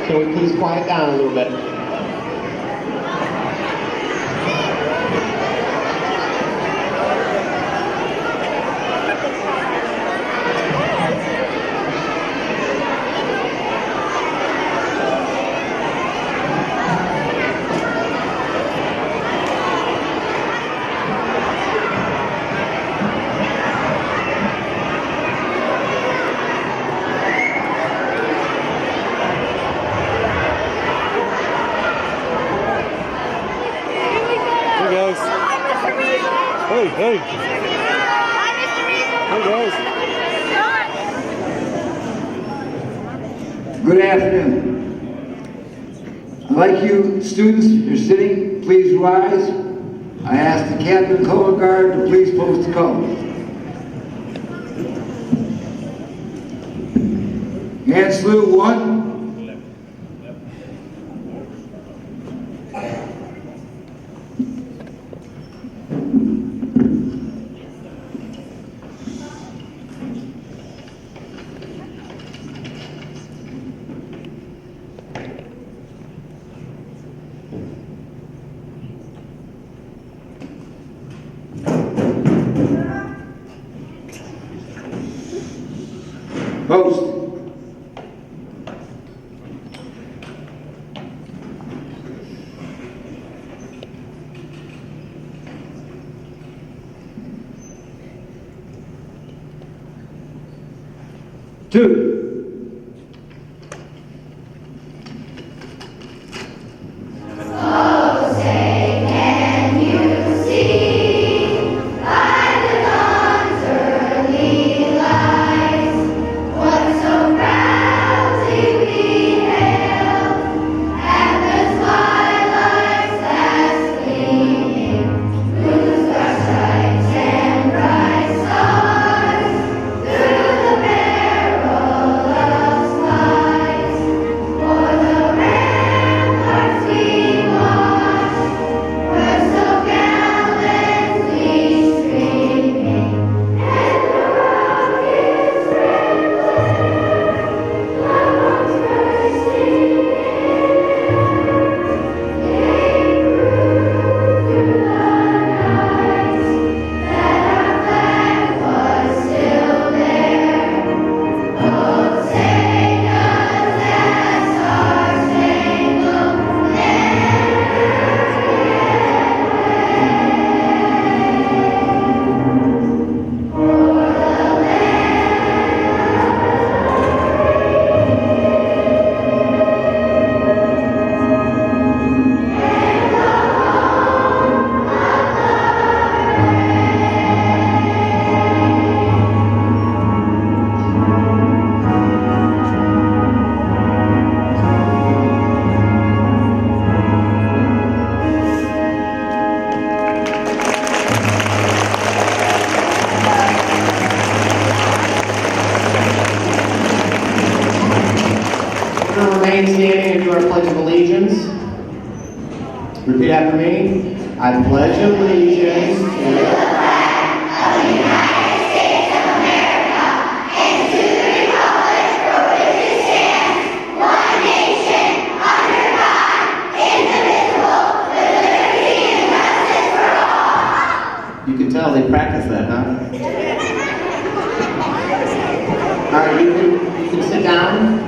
Can we please quiet down a little bit? Hey guys. Good afternoon. I'd like you students, if you're sitting, please rise. I ask the Captain Color Guard to please post the colors. Hand salute 1. Post. Two. Remain standing and do our Pledge of Allegiance. Repeat after me. I pledge allegiance to the flag of the United States of America and to the republic for which it stands, one nation, under God, indivisible, with liberty and justice for all. You can tell they practice that, huh? All right, you can sit down.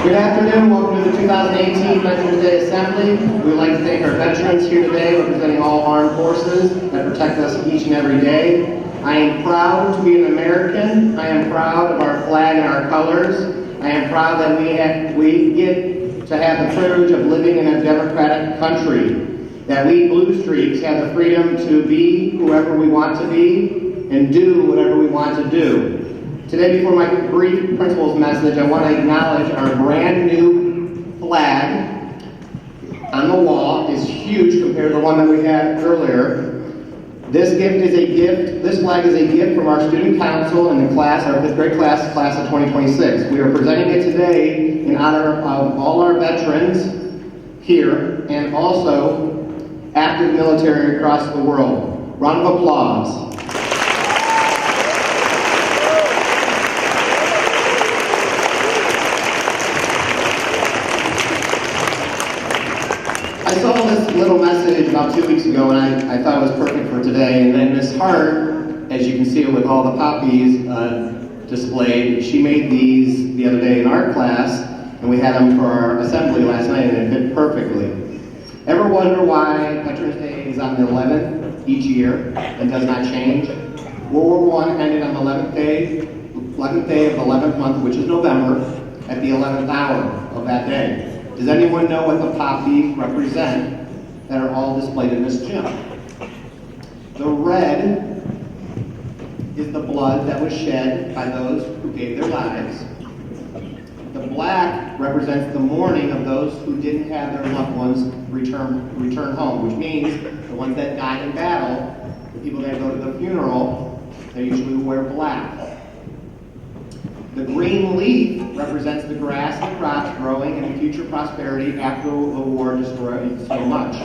Good afternoon, welcome to the 2018 Veterans Day Assembly. We would like to thank our veterans here today, representing all armed forces that protect us each and every day. I am proud to be an American. I am proud of our flag and our colors. I am proud that we get to have the privilege of living in a democratic country. That we Blue Streaks have the freedom to be whoever we want to be and do whatever we want to do. Today, before my brief principles message, I want to acknowledge our brand new flag on the wall. Is huge compared to the one that we had earlier. This flag is a gift from our student council and the class, our 5th grade class of 2026. We are presenting it today in honor of all our veterans here and also active military across the world. Round of applause. message about 2 weeks ago, and I thought it was perfect for today. And then Miss Hart, as you can see it with all the poppies displayed, she made these the other day in art class, and we had them for our assembly last night, and it fit perfectly. Ever wonder why Veterans Day is on the 11th each year and does not change? World War I ended on the 11th day of the 11th month, which is November, at the 11th hour of that day. Does anyone know what the poppies represent that are all displayed in this gym? The red is the blood that was shed by those who gave their lives. The black represents the mourning of those who didn't have their loved ones return home, which means the ones that died in battle, the people that go to the funeral, they usually wear black. The green leaf represents the grass and crops growing and future prosperity after the war destroyed so much.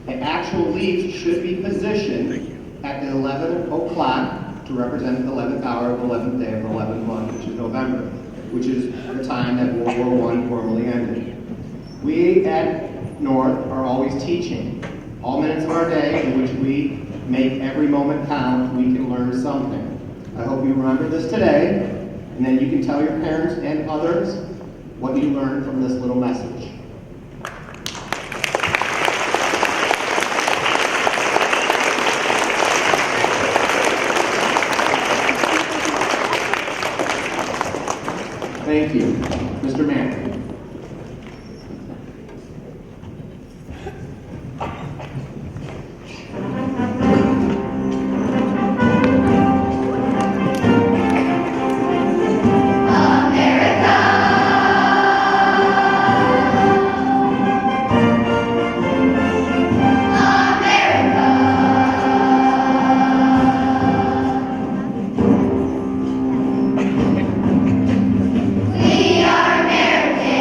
The actual leaves should be positioned at the 11 o'clock to represent the 11th hour of the 11th day of the 11th month, which is November, which is the time that World War I formally ended. We at North are always teaching. All minutes of our day in which we make every moment count, we can learn something. I hope you remember this today, and then you can tell your parents and others what you learned from this little message. Thank you. Mr. Mann. We are American.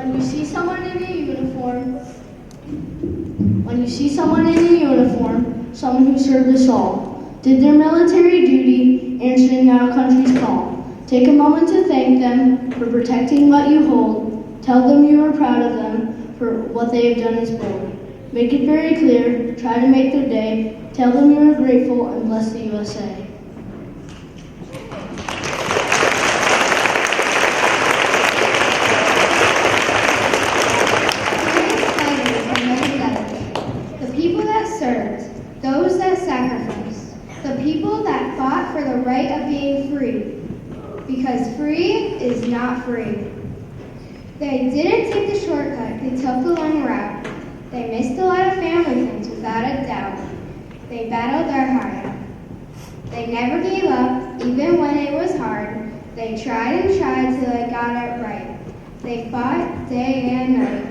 When you see someone in a uniform, someone who served us all, did their military duty, answering our country's call. Take a moment to thank them for protecting what you hold. Tell them you are proud of them for what they have done as bold. Make it very clear, try to make their day. Tell them you are grateful and bless the USA. The people that served, those that sacrificed, the people that fought for the right of being free, because free is not free. They didn't take the shortcut, they took the long route. They missed a lot of family things without a doubt. They battled their heart out. They never gave up, even when it was hard. They tried and tried till they got it right. They fought day and night.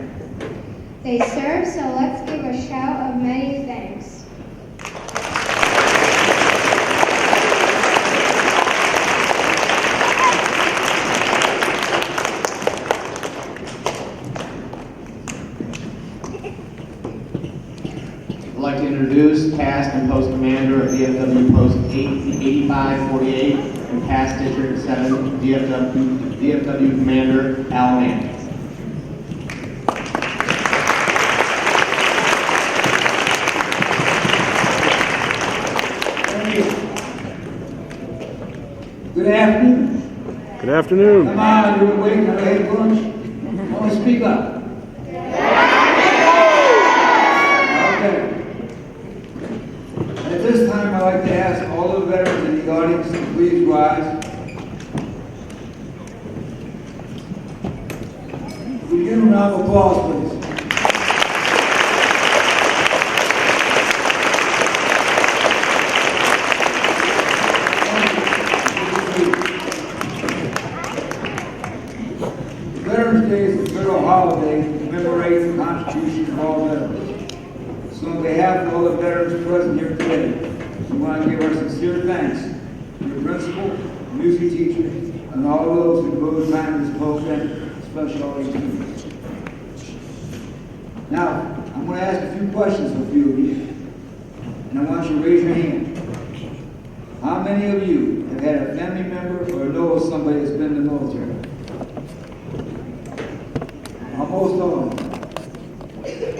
They served, so let's give a shout of many thanks. I'd like to introduce Past and Post Commander of DFW Post 8548 and Past District 7 DFW Commander Al Mann. Good afternoon. Good afternoon. Come on, you're awake, have I had lunch? I want to speak up. Okay. At this time, I'd like to ask all the veterans in the audience to please rise. Would you give them a round of applause, please? Veterans Day is a federal holiday to commemorate the contributions of all veterans. So on behalf of all the veterans present here today, we want to give our sincere thanks to your principal, music teacher, and all of those who devoted time to this program, especially all these students. Now, I'm going to ask a few questions of a few of you, and I want you to raise your hand. How many of you have had a family member or know of somebody that's been in the military? Almost all of them.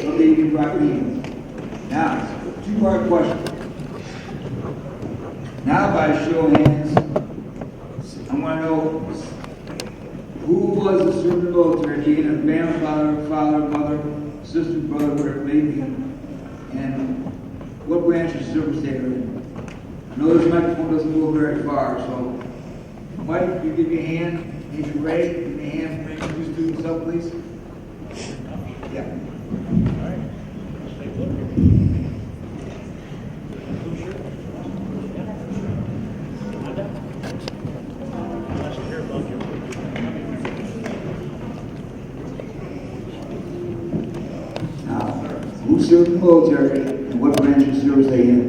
So they can drop your hands. Now, two-part question. Now, by a show of hands, I want to know who was a servant in the military, being a grandfather, father, mother, sister, brother, whatever it may be, and what branch of service they were in. I know this microphone doesn't go very far, so Mike, you give me a hand. If you're ready, give me a hand. Bring the two students up, please. Yeah. All right. Let's take a look. Now, who served in the military and what branch of service they in?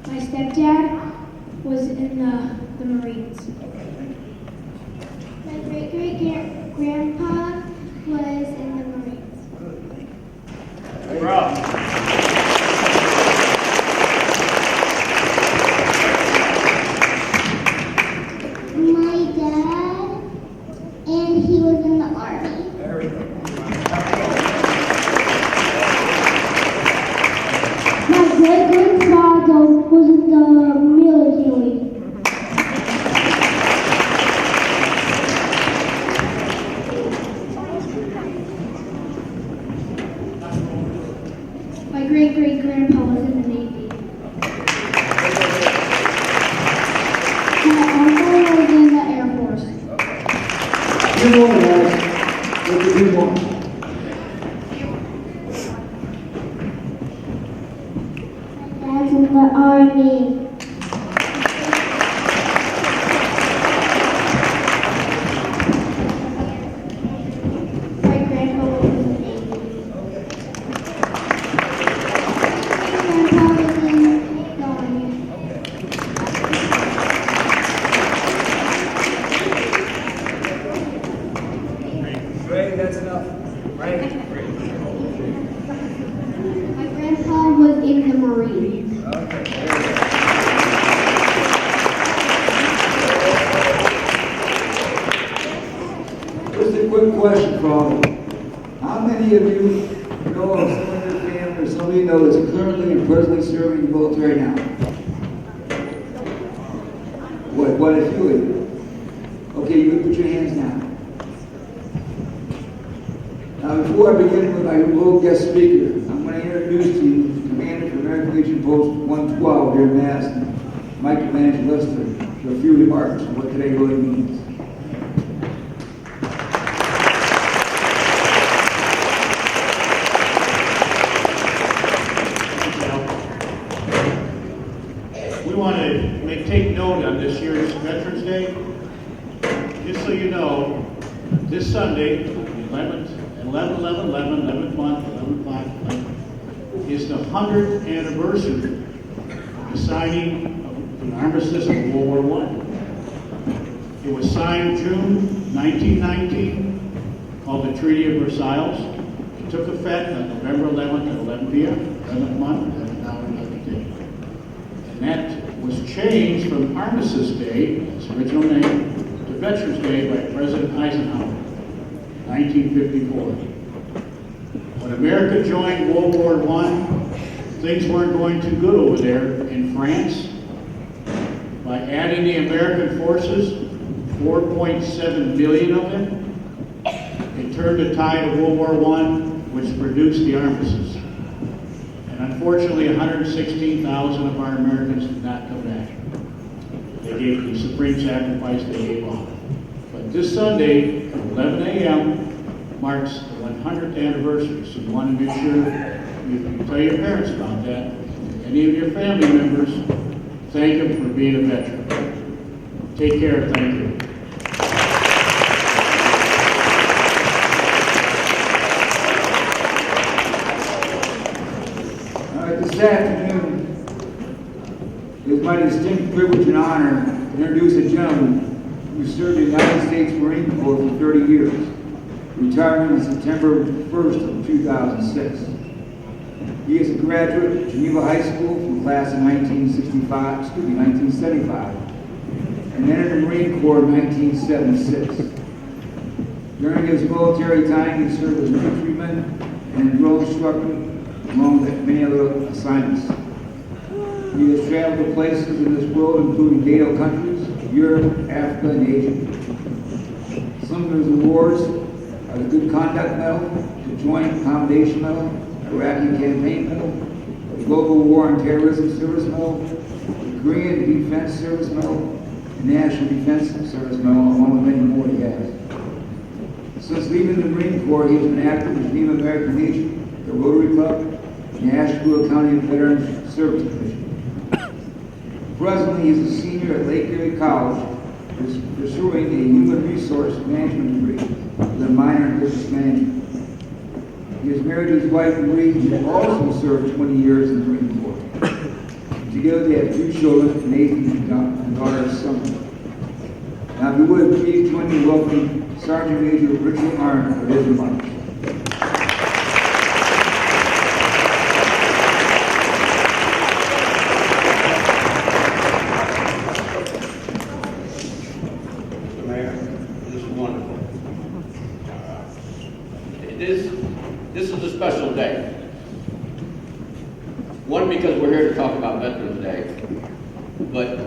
My stepdad was in the Marines. My great-great-grandpa was in the Marines. Bravo. My dad, and he was in the Army. There we go. My great-grandfather was in the military. My great-great-grandpa was in the Navy. My uncle was in the Air Force. Good morning, guys. What's the good morning? My dad's in the Army. My grandpa was in the Navy. Grandpa was in the Army. Great, that's question for all of you. How many of you know of someone in your family or somebody you know that's currently and presently serving in the military now? What a few of you. Okay, you can put your hands down. Now, before I begin with my little guest speaker, I'm going to introduce to you the Commander for American Legion Post 112 here in Madison, Michael Evangelista, for a few remarks on what today really means. We want to take note on this year's Veterans Day. Just so you know, this Sunday, 11th month, 11/5, is the 100th anniversary of the signing of the armistice of World War I. It was signed June 1919, called the Treaty of Versailles. It took effect on November 11th at 11 p.m., 11th month, 11th hour, 11th day. And that was changed from Armistice Day, its original name, to Veterans Day by President Eisenhower, 1954. When America joined World War I, things weren't going too good over there in France. By adding the American forces, 4.7 million of them, it turned the tide of World War I, which produced the armistice. And unfortunately, 116,000 of our Americans did not come back. They gave the supreme sacrifice, they gave all. But this Sunday, at 11 a.m., marks the 100th anniversary. So you want to make sure you tell your parents about that. Any of your family members, thank them for being a veteran. Take care, thank you. This afternoon, it is my distinct privilege and honor to introduce a gentleman who served in the United States Marine Corps for 30 years, retiring on September 1st of 2006. He is a graduate of Geneva High School from class of 1975, and entered the Marine Corps in 1976. During his military time, he served as an infantryman and drill instructor, along with many other assignments. He has traveled to places in this world, including NATO countries, Europe, Africa, and Asia. Some of his awards are the Good Conduct Medal, the Joint Commendation Medal, Iraqi Campaign Medal, the Global War on Terrorism Service Medal, the Korean Defense Service Medal, the National Defense Service Medal, along with many more he has. Since leaving the Marine Corps, he has been active with the American Legion, the Rotary Club, and the Ashtabula County Veterans Service Commission. Presently, he is a senior at Lake Erie College, pursuing a human resource management degree with a minor in business management. He is married to his wife, Marie, who also served 20 years in the Marine Corps. Together, they have 2 children, Nathan and daughter Summer. Now, if you would, please join me in welcoming Sergeant Major Richard Arndt for his remarks. This is a special day. One, because we're here to talk about Veterans Day, but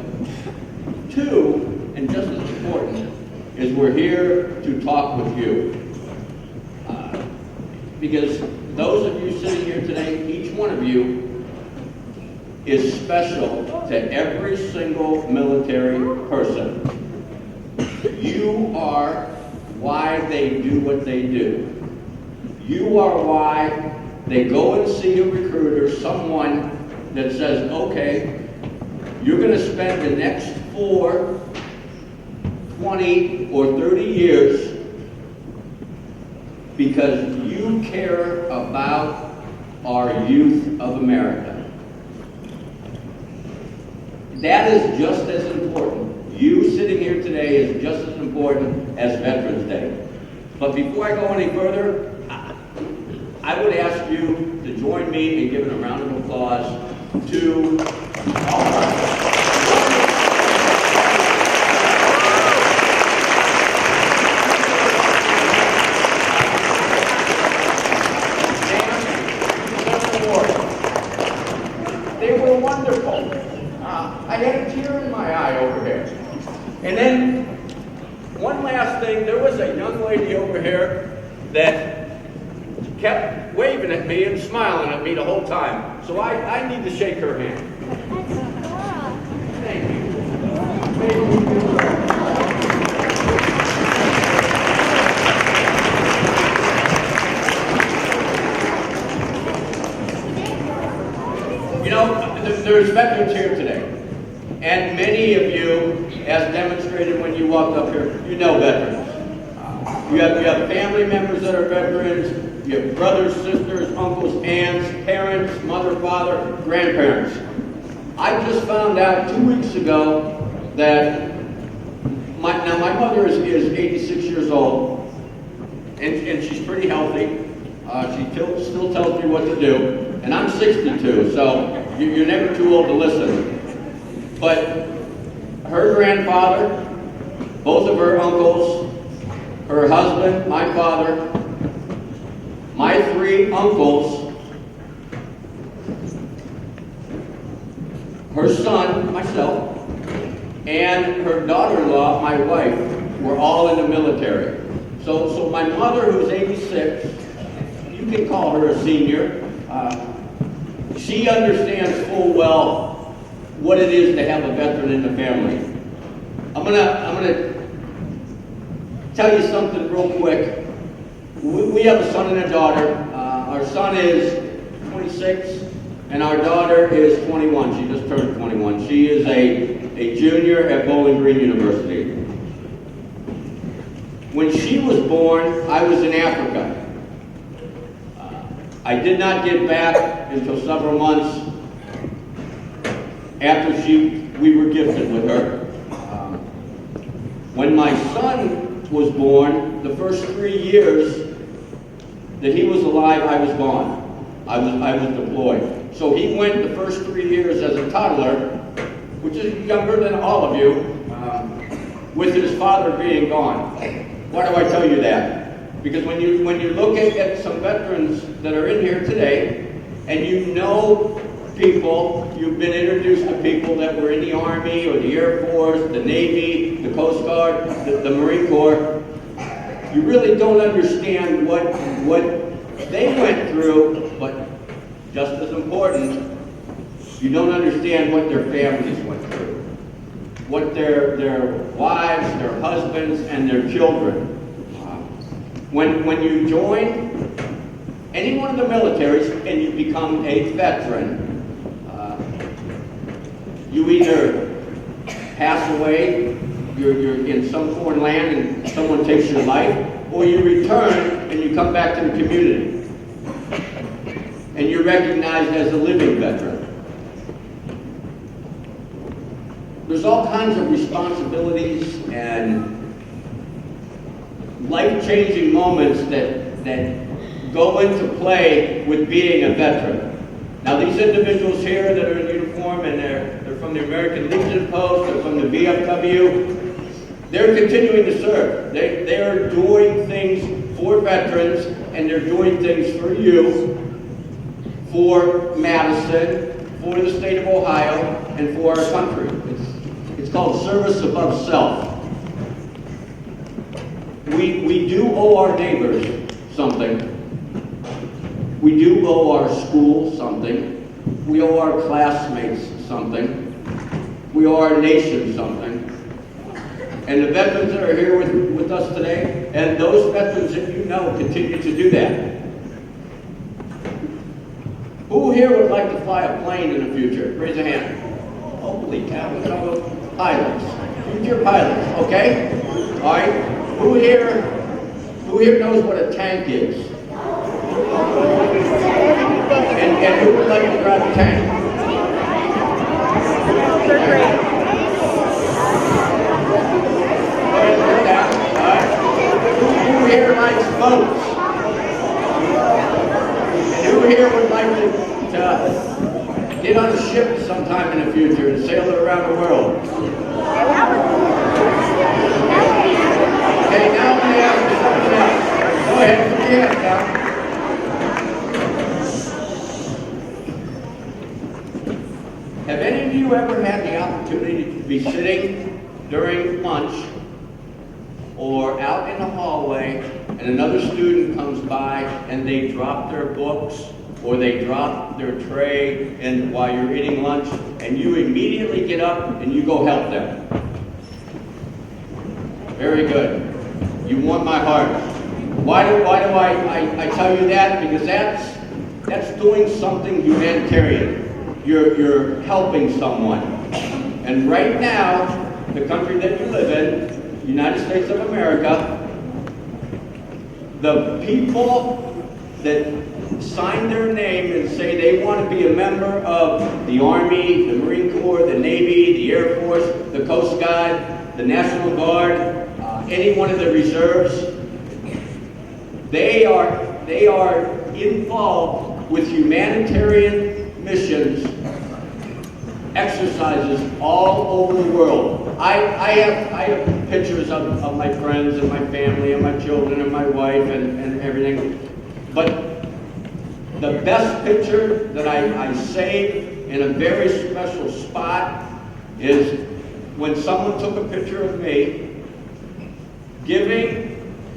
2, and just as important, is we're here to talk with you. Because those of you sitting here today, each one of you is special to every single military person. You are why they do what they do. You are why they go and see a recruiter, someone that says, okay, you're going to spend the next 4, 20, or 30 years because you care about our youth of America. That is just as important. You sitting here today is just as important as Veterans Day. But before I go any further, I would ask you to join me in giving a round of applause to all of us. lady over here that kept waving at me and smiling at me the whole time. So I need to shake her hand. Thank you. You know, there's veterans here today. And many of you, as demonstrated when you walked up here, you know veterans. You have family members that are veterans. You have brothers, sisters, uncles, aunts, parents, mother, father, grandparents. I just found out 2 weeks ago that my mother is 86 years old, and she's pretty healthy. She still tells me what to do. And I'm 62, so you're never too old to listen. But her grandfather, both of her uncles, her husband, my father, my 3 uncles, her son, myself, and her daughter-in-law, my wife, were all in the military. So my mother, who's 86, you can call her a senior. She understands full well what it is to have a veteran in the family. I'm gonna tell you something real quick. We have a son and a daughter. Our son is 26, and our daughter is 21. She just turned 21. She is a junior at Bowling Green University. When she was born, I was in Africa. I did not get back until several months after we were gifted with her. When my son was born, the first 3 years that he was alive, I was gone. I was deployed. So he went the first 3 years as a toddler, which is younger than all of you, with his father being gone. Why do I tell you that? Because when you look at some veterans that are in here today, and you know people, you've been introduced to people that were in the Army or the Air Force, the Navy, the Coast Guard, the Marine Corps, you really don't understand what they went through, but just as important, you don't understand what their families went through, what their wives, their husbands, and their children. When you join any one of the militaries and you become a veteran, you either pass away, you're in some foreign land and someone takes your life, or you return and you come back to the community. And you're recognized as a living veteran. There's all kinds of responsibilities and life-changing moments that go into play with being a veteran. Now these individuals here that are in uniform and they're from the American Legion Post, they're from the VFW, they're continuing to serve. They are doing things for veterans, and they're doing things for you, for Madison, for the state of Ohio, and for our country. It's called service above self. We do owe our neighbors something. We do owe our school something. We owe our classmates something. We owe our nation something. And the veterans that are here with us today, and those veterans that you know, continue to do that. Who here would like to fly a plane in the future? Raise a hand. Holy cow, look at all those pilots. Future pilots, okay? All right. Who here knows what a tank is? And who would like to drive a tank? Who here likes boats? And who here would like to get on a ship sometime in the future and sail it around the world? Okay, now I'm going to ask you something else. Go ahead, put your hand down. Have any of you ever had the opportunity to be sitting during lunch or out in the hallway and another student comes by and they drop their books or they drop their tray and while you're eating lunch, and you immediately get up and you go help them. Very good. You want my heart. Why do I tell you that? Because that's doing something humanitarian. You're helping someone. And right now, the country that you live in, the United States of America, the people that sign their name and say they want to be a member of the Army, the Marine Corps, the Navy, the Air Force, the Coast Guard, the National Guard, any one of the reserves, they are involved with humanitarian missions, exercises all over the world. I have pictures of my friends and my family and my children and my wife and everything. But the best picture that I saved in a very special spot is when someone took a picture of me giving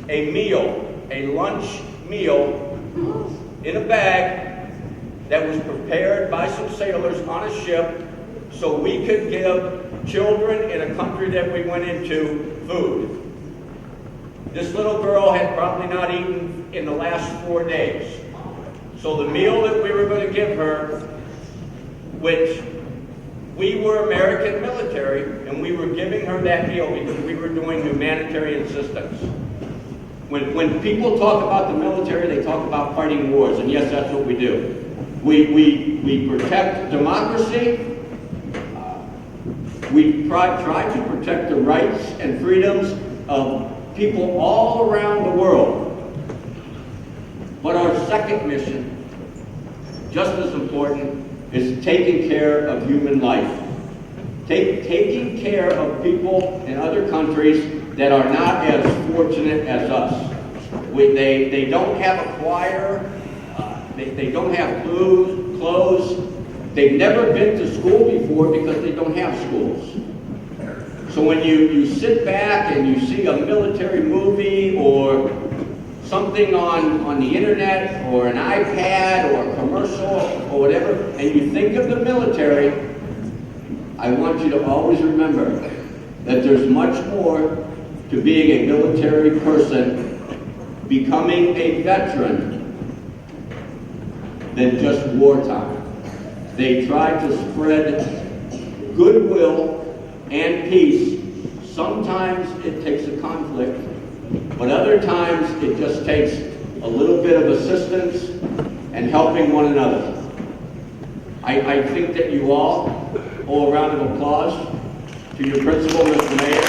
a meal, a lunch meal, in a bag that was prepared by some sailors on a ship so we could give children in a country that we went into food. This little girl had probably not eaten in the last 4 days. So the meal that we were going to give her, which we were American military, and we were giving her that meal because we were doing humanitarian assistance. When people talk about the military, they talk about fighting wars, and yes, that's what we do. We protect democracy. We try to protect the rights and freedoms of people all around the world. But our second mission, just as important, is taking care of human life. Taking care of people in other countries that are not as fortunate as us. They don't have a choir, they don't have clothes, they've never been to school before because they don't have schools. So when you sit back and you see a military movie or something on the internet or an iPad or a commercial or whatever, and you think of the military, I want you to always remember that there's much more to being a military person, becoming a veteran, than just wartime. They try to spread goodwill and peace. Sometimes it takes a conflict, but other times it just takes a little bit of assistance and helping one another. I think that you all owe a round of applause to your principal, Mr. Mayor.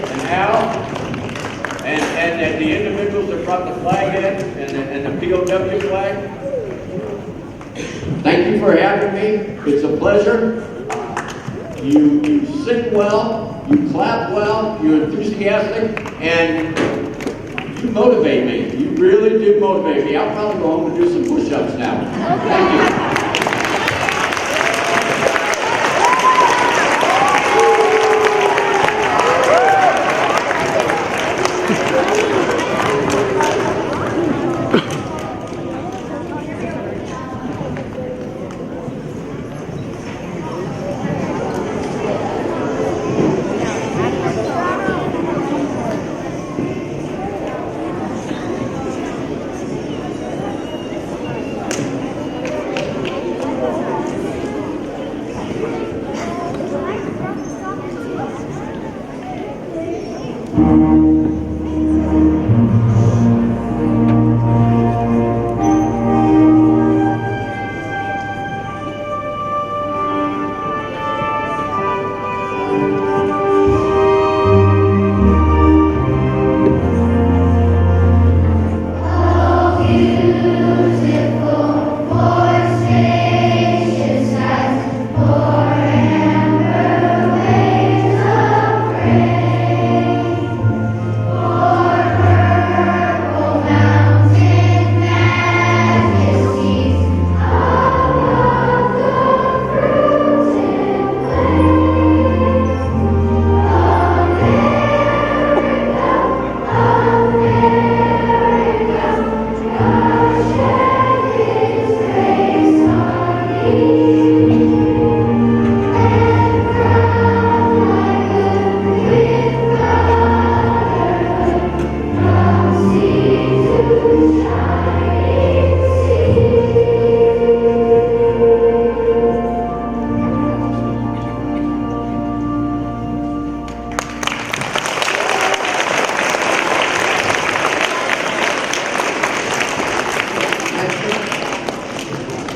And Al, and the individuals that brought the flag in, and the POW flag. Thank you for having me. It's a pleasure. You sing well, you clap well, you're enthusiastic, and you motivate me. You really do motivate me. I'll probably go home and do some push-ups now. Thank you.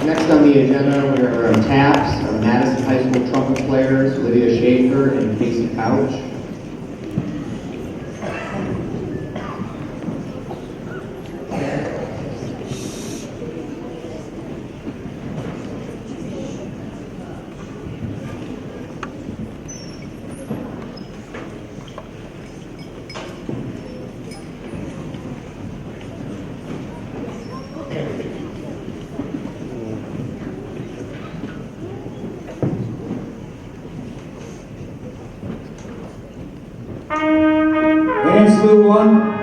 Next on the agenda, we are our TAPS, our Madison High School trumpet players, Lydia Schaefer and Casey Couch. Band salute one.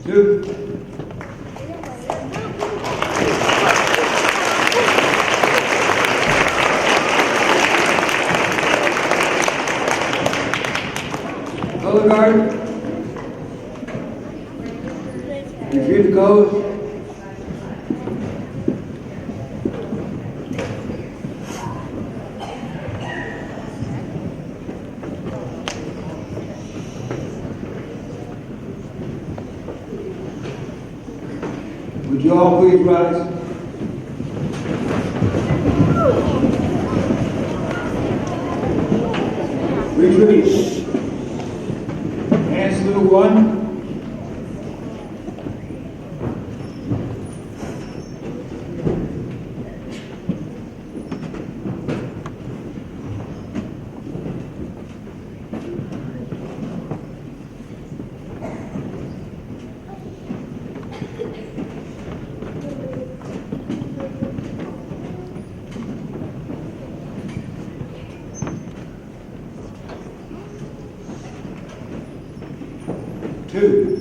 Two. Color guard. Refute the code. Would you all please rise? Retreat. Hand salute one. Two.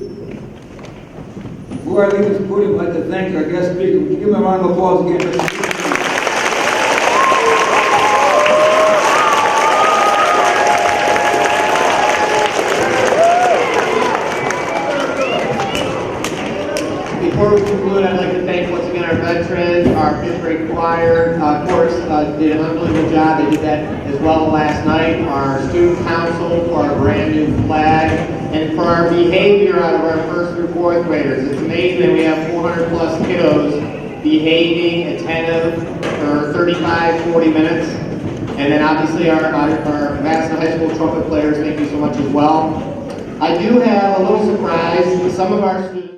Before I leave this podium, I'd like to thank our guest speaker. Would you give him a round of applause again? Before we conclude, I'd like to thank once again our veterans, our fifth grade choir, of course, did an unbelievable job. They did that as well last night. Our student council for our brand new flag, and for our behavior out of our first through fourth graders. It's amazing that we have 400 plus kiddos behaving, attentive for 35, 40 minutes. And then obviously our Madison High School trumpet players, thank you so much as well. I do have a little surprise. Some of our students